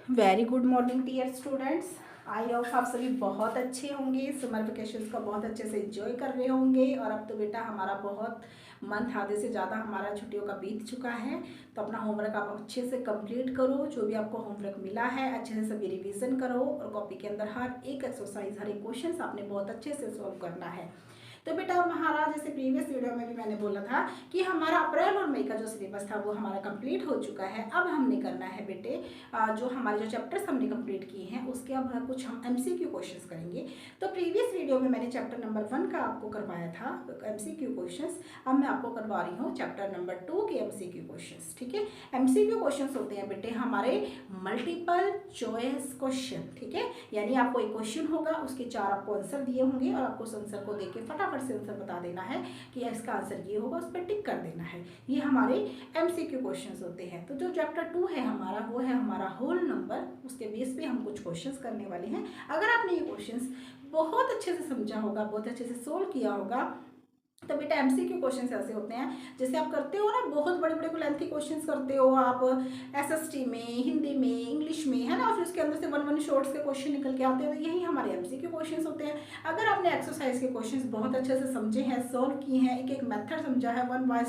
Very good morning dear students. I hope आप सभी बहुत अच्छे होंगे, समर वेकेशन का बहुत अच्छे से एंजॉय कर रहे होंगे। और अब तो बेटा हमारा बहुत मंथ आधे से ज़्यादा हमारा छुट्टियों का बीत चुका है, तो अपना होमवर्क आप अच्छे से कंप्लीट करो। जो भी आपको होमवर्क मिला है अच्छे से सभी रिवीजन करो, और कॉपी के अंदर हर एक एक्सरसाइज हर एक क्वेश्चन आपने बहुत अच्छे से सॉल्व करना है। तो बेटा हमारा जैसे प्रीवियस वीडियो में भी मैंने बोला था कि हमारा अप्रैल और मई का जो सिलेबस था वो हमारा कंप्लीट हो चुका है। अब हमने करना है बेटे जो हमारे जो चैप्टर्स हमने कंप्लीट किए हैं उसके अब कुछ हम एमसीक्यू क्वेश्चंस करेंगे। तो प्रीवियस वीडियो में मैंने चैप्टर नंबर 1 का आपको करवाया था एमसीक्यू क्वेश्चंस। अब मैं आपको करवा रही हूँ चैप्टर नंबर 2 के एमसीक्यू क्वेश्चंस। ठीक है, एमसीक्यू क्वेश्चंस होते हैं बेटे हमारे मल्टीपल चॉइस क्वेश्चन। ठीक है, यानी आपको एक क्वेश्चन होगा, उसके 4 आपको आंसर दिए होंगे और आपको उस आंसर को देके फटाफट से आंसर बता देना है कि इसका आंसर ये होगा, उस पर टिक कर देना है। ये हमारे एमसीक्यू क्वेश्चंस होते हैं। तो जो चैप्टर 2 है हमारा वो है हमारा होल नंबर, उसके बेस पे हम कुछ क्वेश्चंस करने वाले हैं। अगर आपने ये क्वेश्चंस बहुत अच्छे से समझा होगा, बहुत अच्छे से सोल्व किया होगा, तो बेटा एमसीक्यू क्वेश्चंस ऐसे होते हैं जैसे आप करते हो ना, बहुत बड़े बड़े लेंथी क्वेश्चंस करते हो आप एसएसटी में, हिंदी में, इंग्लिश में, है ना, फिर उसके अंदर से वन वन शॉर्ट्स के क्वेश्चन निकल के आते हैं। तो यही हमारे एमसीक्यू क्वेश्चंस होते हैं। अगर आपने एक्सरसाइज के क्वेश्चंस बहुत अच्छे से समझे हैं, सॉल्व किए हैं, एक एक मेथड समझा है, वन बाय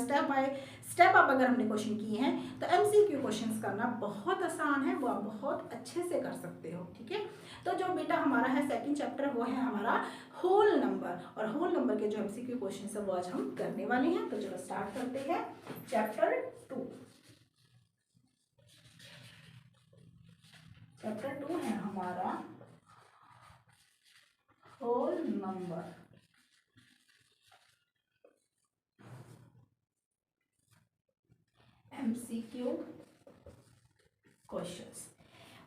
स्टेप आप अगर हमने क्वेश्चन किए हैं, तो एमसीक्यू क्वेश्चंस करना बहुत आसान है, वो आप बहुत अच्छे से कर सकते हो। ठीक है, तो जो बेटा हमारा है सेकंड चैप्टर वो है हमारा होल नंबर, और होल नंबर के जो एमसीक्यू क्वेश्चन है वो आज हम करने वाले हैं। तो चलो स्टार्ट करते हैं चैप्टर 2। चैप्टर 2 है हमारा whole number. MCQ questions.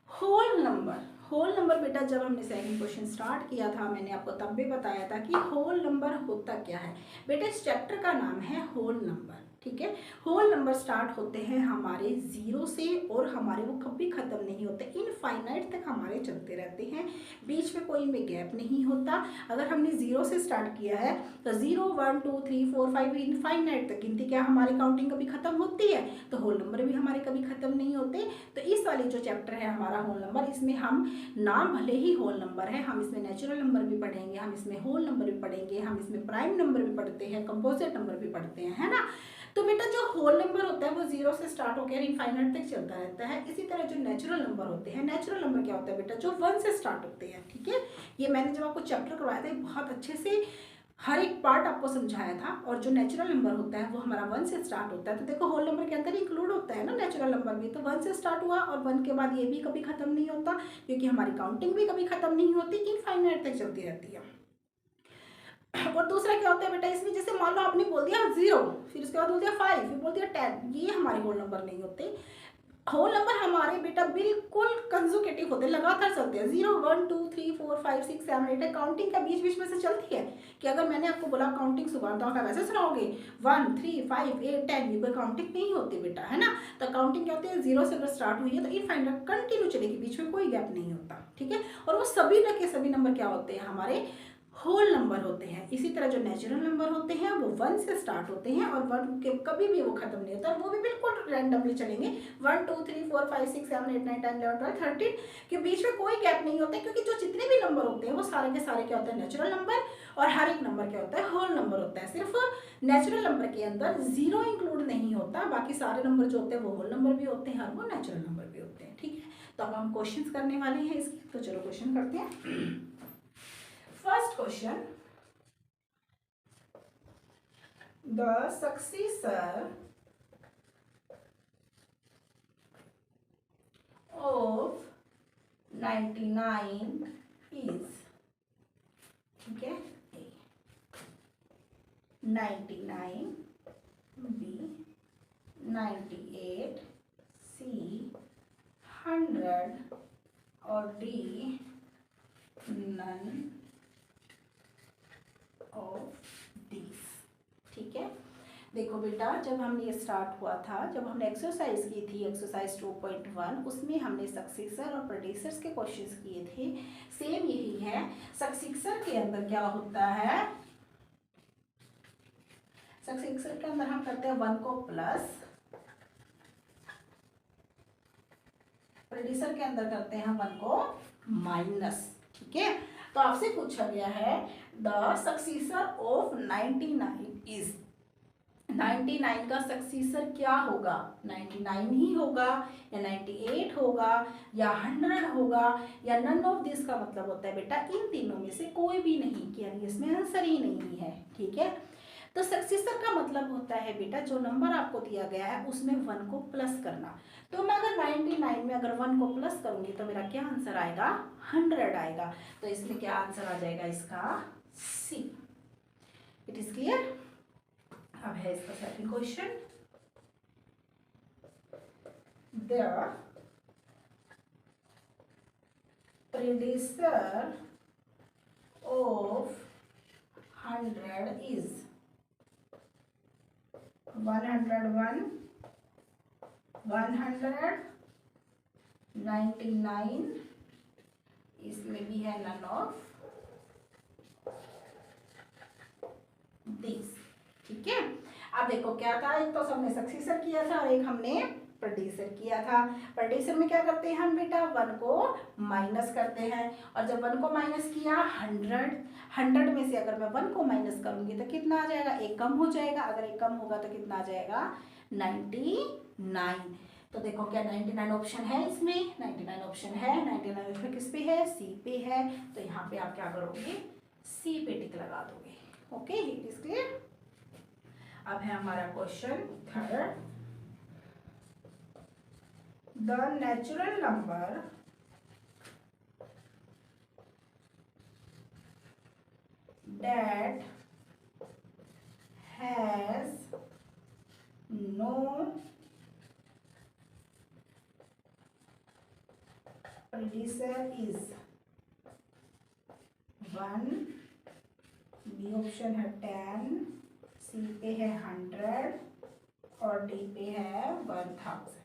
Whole number, whole number बेटा जब हमने सेकंड क्वेश्चन स्टार्ट किया था मैंने आपको तब भी बताया था कि होल नंबर होता क्या है। बेटा इस चैप्टर का नाम है होल नंबर। ठीक है, होल नंबर स्टार्ट होते हैं हमारे 0 से, और हमारे वो कभी खत्म नहीं होते, इनफाइनाइट तक हमारे चलते रहते हैं, बीच में कोई इनमें गैप नहीं होता। अगर हमने 0 से स्टार्ट किया है तो 0 1 2 3 4 5 इनफाइनाइट तक गिनती, क्या हमारी काउंटिंग कभी खत्म होती है? तो होल नंबर भी हमारे कभी खत्म नहीं होते। तो इस वाली जो चैप्टर है हमारा होल नंबर, इसमें हम नाम भले ही होल नंबर है, हम इसमें नेचुरल नंबर भी पढ़ेंगे, हम इसमें होल नंबर भी पढ़ेंगे, हम इसमें प्राइम नंबर भी पढ़ते हैं, कंपोजिट नंबर भी पढ़ते हैं, है ना। तो बेटा जो होल नंबर होता है वो 0 से स्टार्ट होकर इनफाइनाइट तक चलता रहता है। इसी तरह जो नेचुरल नंबर होते हैं, नेचुरल नंबर क्या होता है बेटा, जो 1 से स्टार्ट होते हैं। ठीक है, ये मैंने जब आपको चैप्टर करवाया था बहुत अच्छे से हर एक पार्ट आपको समझाया था। और जो नेचुरल नंबर होता है वो हमारा 1 से स्टार्ट होता है। तो देखो होल नंबर के अंदर इंक्लूड होता है ना नेचुरल नंबर भी, तो 1 से स्टार्ट हुआ और 1 के बाद ये भी कभी खत्म नहीं होता, क्योंकि हमारी काउंटिंग भी कभी खत्म नहीं होती, इनफाइनाइट तक चलती रहती है। और दूसरा क्या होता है बेटा इसमें, जैसे मान लो आपने बोल दिया 0, फिर उसके बाद बोल दिया 5, फिर बोल दिया 10, ये हमारे होल नंबर नहीं होते। होल नंबर हमारे बेटा बिल्कुल कंजुकेटिव होते हैं, लगातार चलते हैं। 0 1 2 3 4 5 6 7 8 काउंटिंग का बीच बीच में से चलती है। कि अगर मैंने आपको बोला काउंटिंग सुबह, तो आप वैसे सुनाओगे 1 3 5 8 10, ये कोई काउंटिंग नहीं होती बेटा, है ना। तो काउंटिंग क्या होती है, 0 से अगर स्टार्ट हुई है तो इनफाइनाइट कंटिन्यू चलेगी, बीच में कोई गैप नहीं होता। ठीक है, और वो सभी के सभी नंबर क्या होते हैं, हमारे होल नंबर होते हैं। इसी तरह जो नेचुरल नंबर होते हैं वो 1 से स्टार्ट होते हैं और 1 के कभी भी वो खत्म नहीं होता, वो भी बिल्कुल रैंडमली चलेंगे। 1 2 3 4 5 6 7 8 9 10 11 12 13 के बीच में कोई गैप नहीं होता, क्योंकि जो जितने भी नंबर होते हैं वो सारे के सारे क्या होते हैं, नेचुरल नंबर, और हर एक नंबर क्या होता है, होल नंबर होता है। सिर्फ नेचुरल नंबर के अंदर 0 इंक्लूड नहीं होता, बाकी सारे नंबर जो होते हैं वो होल नंबर भी होते हैं और वो नेचुरल नंबर भी होते हैं। ठीक है, तो अब हम क्वेश्चन करने वाले हैं इसके, तो चलो क्वेश्चन करते हैं। First question, the successor of 99 is, ठीक है, A 99, B 98, C 100 और D none of these। ठीक है, देखो बेटा जब हमने ये स्टार्ट हुआ था, जब हमने एक्सरसाइज की थी एक्सरसाइज 2.1, उसमें हमने सक्सेसर और प्रेडिसेसर्स के क्वेश्चंस किए थे। सेम यही है, सक्सेसर के अंदर क्या होता है, सक्सेसर के अंदर हम करते हैं 1 को प्लस, प्रेडिसर के अंदर करते हैं 1 को माइनस, ठीक है। तो आपसे पूछा गया है द सक्सीसर ऑफ 99 इज, 99 का सक्सीसर क्या होगा, 99 ही होगा या 98 होगा या 100 होगा या नन ऑफ दिस का मतलब होता है बेटा इन तीनों में से कोई भी नहीं, कि यानी इसमें आंसर ही नहीं है, ठीक है। तो सक्सीसर का मतलब होता है बेटा जो नंबर आपको दिया गया है उसमें 1 को प्लस करना। तो मैं अगर 99 में अगर 1 को प्लस करूंगी तो मेरा क्या आंसर आएगा, 100 आएगा। तो इसमें क्या आंसर आ जाएगा इसका, सी। It is clear. अब है इसका सेकंड क्वेश्चन, द प्रेडिसर ऑफ 100 इज 101, 199, इसमें भी है नन ऑफ दिस, ठीक है। अब देखो क्या था, एक तो हमने सक्सीसर किया था और एक हमने प्रेडिसर किया था। प्रेडिसर में क्या करते हैं हम बेटा, 1 को माइनस करते हैं, और जब 1 को माइनस किया 100 में से अगर मैं 1 को माइनस करूंगी तो कितना आ जाएगा, एक कम हो जाएगा, अगर एक कम होगा तो कितना आ जाएगा, 99। तो देखो क्या 99 ऑप्शन है इसमें, 99 ऑप्शन है, 99 ऑप्शन किस पे है, सी पे है। तो यहाँ पे आप क्या करोगे, सी पे टिक लगा दोगे। Okay, it is clear. अब है हमारा question third, the natural number that has no predecessor is 1, B option है 10, सी पे है 100 और डी पे है 1000।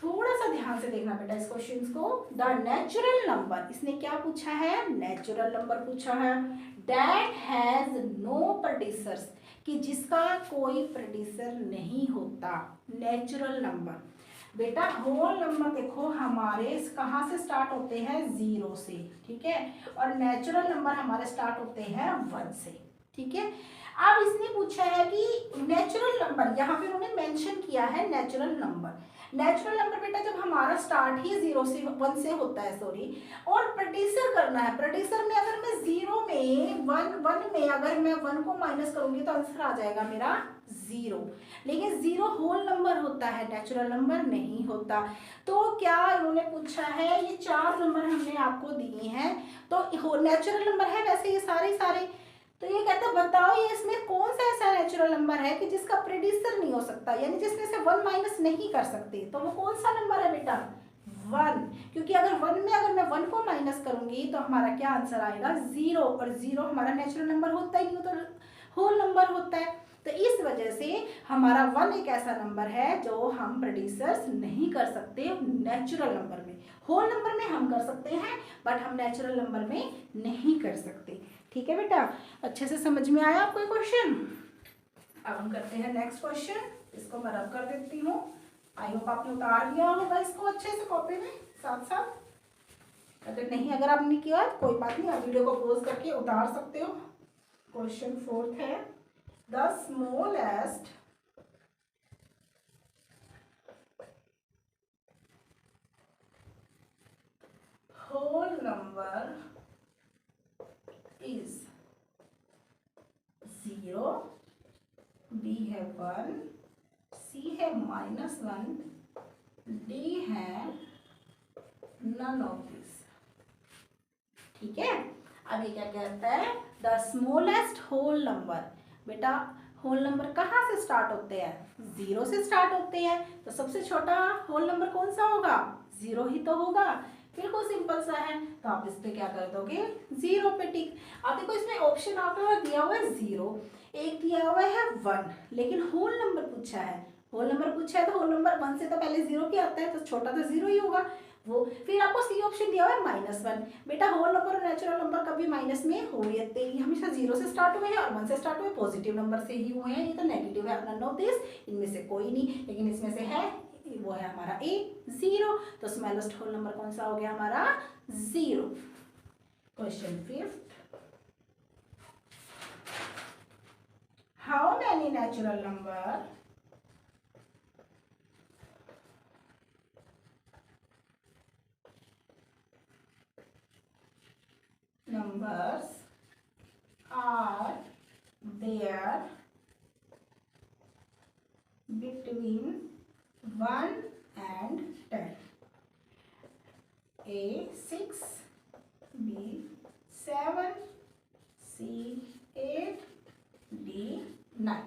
थोड़ा सा ध्यान से देखना बेटा इस क्वेश्चन को। द नेचुरल नंबर, इसने क्या पूछा है, नेचुरल नंबर पूछा है, दैट हैज नो प्रेडिसर्स, कि जिसका कोई प्रेडिसर नहीं होता। नेचुरल नंबर बेटा, होल नंबर देखो हमारे कहाँ से स्टार्ट होते हैं, 0 से, ठीक है, और नेचुरल नंबर हमारे स्टार्ट होते हैं 1 से, ठीक है। अब इसने पूछा है कि नेचुरल नंबर, यहाँ पे उन्होंने मेंशन किया है नेचुरल नंबर। नेचुरल नंबर बेटा जब हमारा स्टार्ट ही 0 से 1 से होता है, सॉरी, और प्रेडिसर करना है, प्रेडिसर में अगर मैं 0 में 1 में अगर मैं 1 को माइनस करूंगी तो आंसर आ जाएगा मेरा 0। लेकिन 0 होल नंबर होता है, नेचुरल नंबर नहीं होता। तो क्या इन्होंने पूछा है, ये 4 नंबर हमने आपको दिए हैं, तो नेचुरल नंबर है वैसे ये सारे। तो ये कहते हैं बताओ ये इसमें कौन सा ऐसा नेचुरल नंबर है कि जिसका प्रेडिसर नहीं हो सकता, यानी जिसमें से 1 माइनस नहीं कर सकते। तो वो कौन सा नंबर है बेटा, 1, क्योंकि अगर 1 में अगर मैं 1 को माइनस करूंगी तो हमारा क्या आंसर आएगा, 0, और 0 हमारा नेचुरल नंबर होता ही नहीं, तो होल नंबर होता है। तो इस वजह से हमारा 1 एक ऐसा नंबर है जो हम प्रेडिसर्स नहीं कर सकते नेचुरल नंबर में। होल नंबर में हम कर सकते हैं बट हम नेचुरल नंबर में नहीं कर सकते, ठीक है बेटा। अच्छे से समझ में आया आपको क्वेश्चन। अब हम करते हैं नेक्स्ट क्वेश्चन, इसको मैं रब कर देती हूँ। आई होप आपने उतार लिया होगा इसको अच्छे से कॉपी में साथ साथ। अगर नहीं, अगर आपने किया कोई बात नहीं, आप वीडियो को पॉज करके उतार सकते हो। क्वेश्चन 4 है, the smallest whole number is 0, B है 1, C है -1, D है none of this, ठीक है। अब ये क्या कहता है, द स्मॉलेस्ट होल नंबर। बेटा होल नंबर कहाँ से स्टार्ट होते हैं, 0 से स्टार्ट होते हैं, तो सबसे छोटा होल नंबर कौन सा होगा, 0 ही तो होगा। बिल्कुल सिंपल सा है, तो आप इस पे क्या कर दोगे, 0 पे टिक। अब देखो इसमें ऑप्शन आपको दिया हुआ है 0, एक दिया हुआ है 1, लेकिन होल नंबर पूछा है। होल नंबर पूछा है तो होल नंबर 1 से तो पहले 0 क्या आता है, तो छोटा तो 0 ही होगा वो। फिर आपको सी ऑप्शन दिया हुआ है -1। बेटा होल नंबर और नेचुरल नंबर कभी माइनस में होते ही हमेशा 0 से स्टार्ट हुए हैं और 1 से स्टार्ट हुए, पॉजिटिव नंबर से ही हुए हैं, ये तो नेगेटिव है, नन ऑफ दिस, इनमें से कोई नहीं। लेकिन इसमें से है वो है हमारा ए 0, तो स्मॉलेस्ट होल नंबर कौन सा हो गया हमारा 0। Question 5, how many natural numbers are there between 1 and 10? A 6, B 7, C 8, D 9।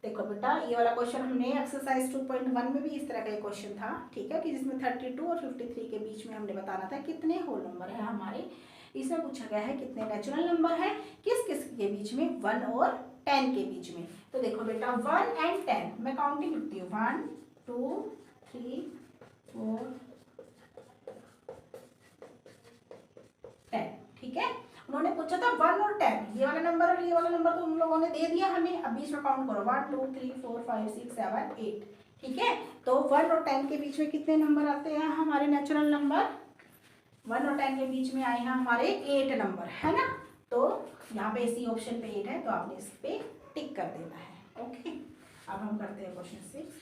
देखो बेटा, ये वाला क्वेश्चन हमने एक्सरसाइज 2.1 में भी इस तरह का एक क्वेश्चन था, ठीक है, कि जिसमें 32 और 53 के बीच में हमने बताना था कितने होल नंबर है हमारे। इसमें पूछा गया है कितने नेचुरल नंबर है, किस किस के बीच में, 1 और 10 के बीच में। तो देखो बेटा 1 and 10, मैं काउंटिंग लिखती हूँ, 1 2 3 4 10, ठीक है। उन्होंने पूछा था 1 और 10, ये वाला नंबर और ये वाला नंबर तो उन लोगों ने दे दिया हमें। अब बीच में काउंट करो, 1 2 3 4 5 6 7 8, ठीक है। तो 1 और 10 के बीच में कितने नंबर आते हैं हमारे नेचुरल नंबर, 1 और 10 के बीच में आए हैं हमारे 8 नंबर, है ना। तो यहाँ पे इसी ऑप्शन पे 8 है, तो आपने इस पे टिक कर देना है। ओके, अब हम करते हैं question 6।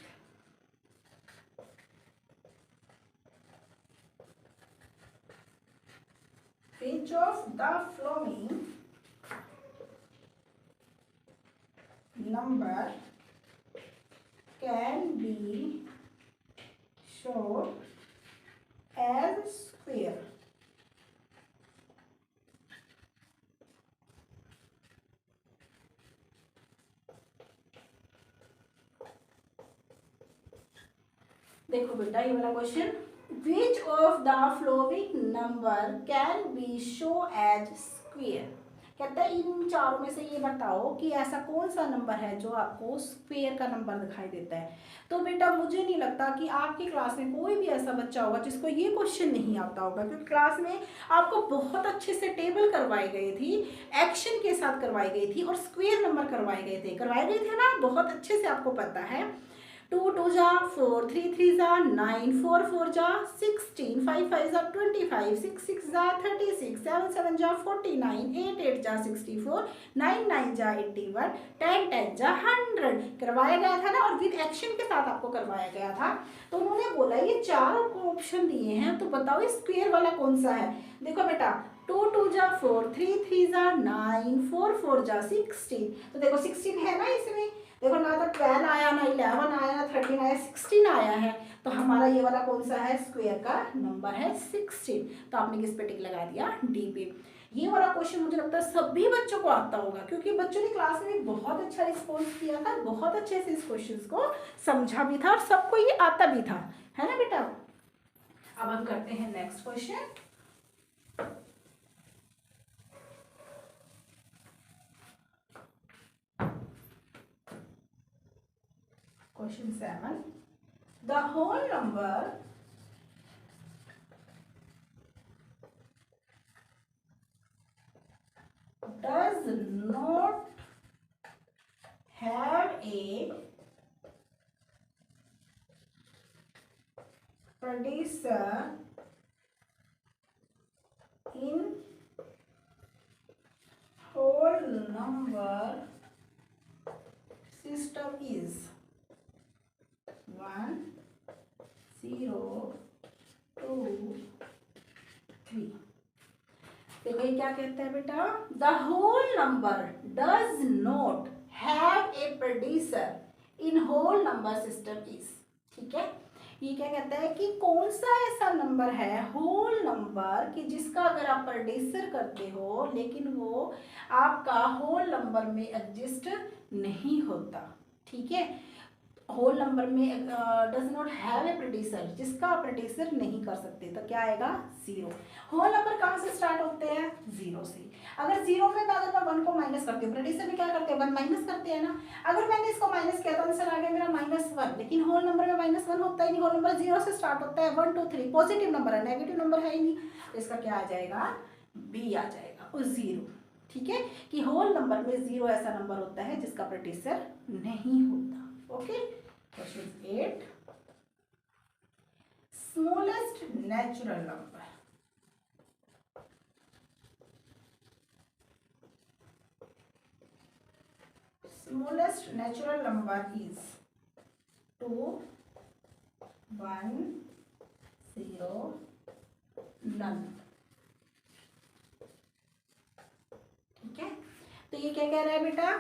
Which of the following number can be shown as square? देखो बेटा ये वाला question, Which of the following number can be shown as square? कहता है इन चारों में से ये बताओ कि ऐसा कौन सा नंबर है जो आपको स्क्वायर का नंबर दिखाई देता है। तो बेटा मुझे नहीं लगता कि आपकी क्लास में कोई भी ऐसा बच्चा होगा जिसको ये क्वेश्चन नहीं आता होगा, क्योंकि क्लास में आपको बहुत अच्छे से टेबल करवाई गई थी, एक्शन के साथ करवाई गई थी और स्क्वायर नंबर करवाए गए थे ना, बहुत अच्छे से आपको पता है। 2 2 जा 4, 3 3 जा 9, 4 4 जा 16, 5 5 जा 25, 6 6 जा 36, 7 7 जा 49, 8 8 जा 64, 9 9 जा 81, 10 10 जा 100 करवाया गया था ना, और विद एक्शन के साथ आपको करवाया गया था। तो उन्होंने बोला ये चारों को ऑप्शन दिए हैं, तो बताओ स्क्वायर वाला कौन सा है। देखो बेटा 2 2 जा 4, 3 3 जा 9, 4 4 जा 16, तो देखो 16 है ना इसमें, देखो ना तो 12 आया, ना 11 आया, ना 13 आया, 16 आया है। तो हमारा ये वाला कौन सा है, स्क्वायर का नंबर है 16। तो आपने किस पे टिक लगा दिया, डी पे। ये वाला क्वेश्चन मुझे लगता है सभी बच्चों को आता होगा, क्योंकि बच्चों ने क्लास में बहुत अच्छा रिस्पॉन्स किया था, बहुत अच्छे से इस क्वेश्चन को समझा भी था और सबको ये आता भी था, है ना बेटा। अब हम करते हैं next question. Question 7. The whole number does not have a predecessor in whole number system is 1 0 2 3। देखो ये क्या कहता है बेटा, the whole number does not have a predecessor in whole number system is. ठीक है, ये क्या कहता है कि कौन सा ऐसा नंबर है होल नंबर कि जिसका अगर आप प्रेडिसर करते हो लेकिन वो आपका होल नंबर में एग्जिस्ट नहीं होता। ठीक है, होल नंबर में डज नॉट हैव ए प्रेडिसर, जिसका आप प्रेडिसर नहीं कर सकते, तो क्या आएगा, जीरो। होल नंबर कहाँ से स्टार्ट होते हैं, जीरो से। अगर जीरो में अगर मैं 1 को माइनस करती हूँ, प्रेडिसर में क्या करते हैं, 1 माइनस करते हैं ना। अगर मैंने इसको माइनस किया तो आंसर आ गया मेरा -1, लेकिन होल नंबर में -1 होता ही नहीं, होल नंबर जीरो से स्टार्ट होता है, 1 2 3 पॉजिटिव नंबर है, नेगेटिव नंबर है ही नहीं, तो इसका क्या आ जाएगा, बी आ जाएगा, और जीरो। ठीक है, कि होल नंबर में जीरो ऐसा नंबर होता है जिसका प्रेडिसर नहीं होता। Okay, question 8। Smallest natural number, smallest natural number is 2, 1, 0, none। ठीक है, तो ये क्या कह रहा है बेटा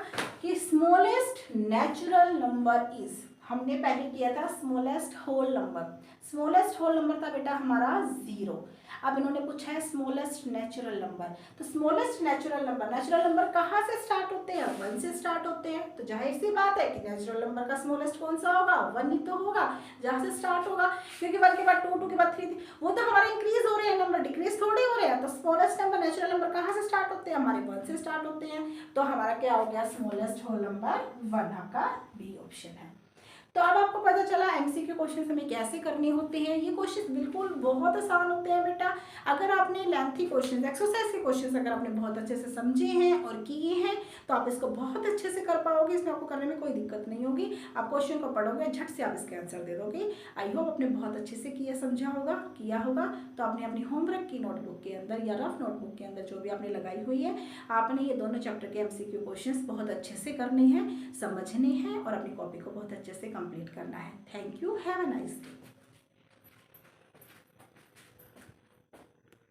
कि स्मॉलेस्ट नेचुरल नंबर इज, हमने पहले किया था smallest whole number, smallest whole number था बेटा हमारा 0। अब इन्होंने पूछा है स्मॉलेस्ट नेचुरल नंबर, तो स्मॉलेस्ट नेचुरल नंबर कहाँ से स्टार्ट होते हैं? 1 से स्टार्ट होते हैं। तो जाहिर सी बात है कि नेचुरल नंबर का स्मॉलेस्ट कौन सा होगा? 1 ही तो होगा जहाँ से स्टार्ट होगा, क्योंकि 1 के बाद 2, 2 के बाद 3, वो तो हमारे इंक्रीज हो रहे हैं नंबर, डिक्रीज थोड़े हो रहे हैं। तो स्मॉलेस्ट नंबर नेचुरल नंबर कहाँ से स्टार्ट होते हैं? हमारे 1 से स्टार्ट होते हैं। तो हमारा क्या हो गया? स्मॉलेस्ट होल नंबर 1, आपका बी ऑप्शन है। तो अब आपको पता चला एमसीक्यू क्वेश्चन हमें कैसे करने होते हैं। ये क्वेश्चन बिल्कुल बहुत आसान होते हैं बेटा। अगर आपने लेंथी क्वेश्चन, एक्सरसाइज के क्वेश्चन अगर आपने बहुत अच्छे से समझे हैं और किए हैं तो आप इसको बहुत अच्छे से कर पाओगे, इसमें आपको करने में कोई दिक्कत नहीं होगी। आप क्वेश्चन को पढ़ोगे, झट से आप इसके आंसर दे दोगे। आई होप आपने बहुत अच्छे से किया, समझा होगा, किया होगा। तो आपने अपनी होमवर्क की नोटबुक के अंदर या रफ नोटबुक के अंदर जो भी आपने लगाई हुई है, आपने ये दोनों चैप्टर के एमसीक्यू क्वेश्चन बहुत अच्छे से करने हैं, समझने हैं और अपनी कॉपी को बहुत अच्छे से कंप्लीट करना है। Thank you, have a nice day.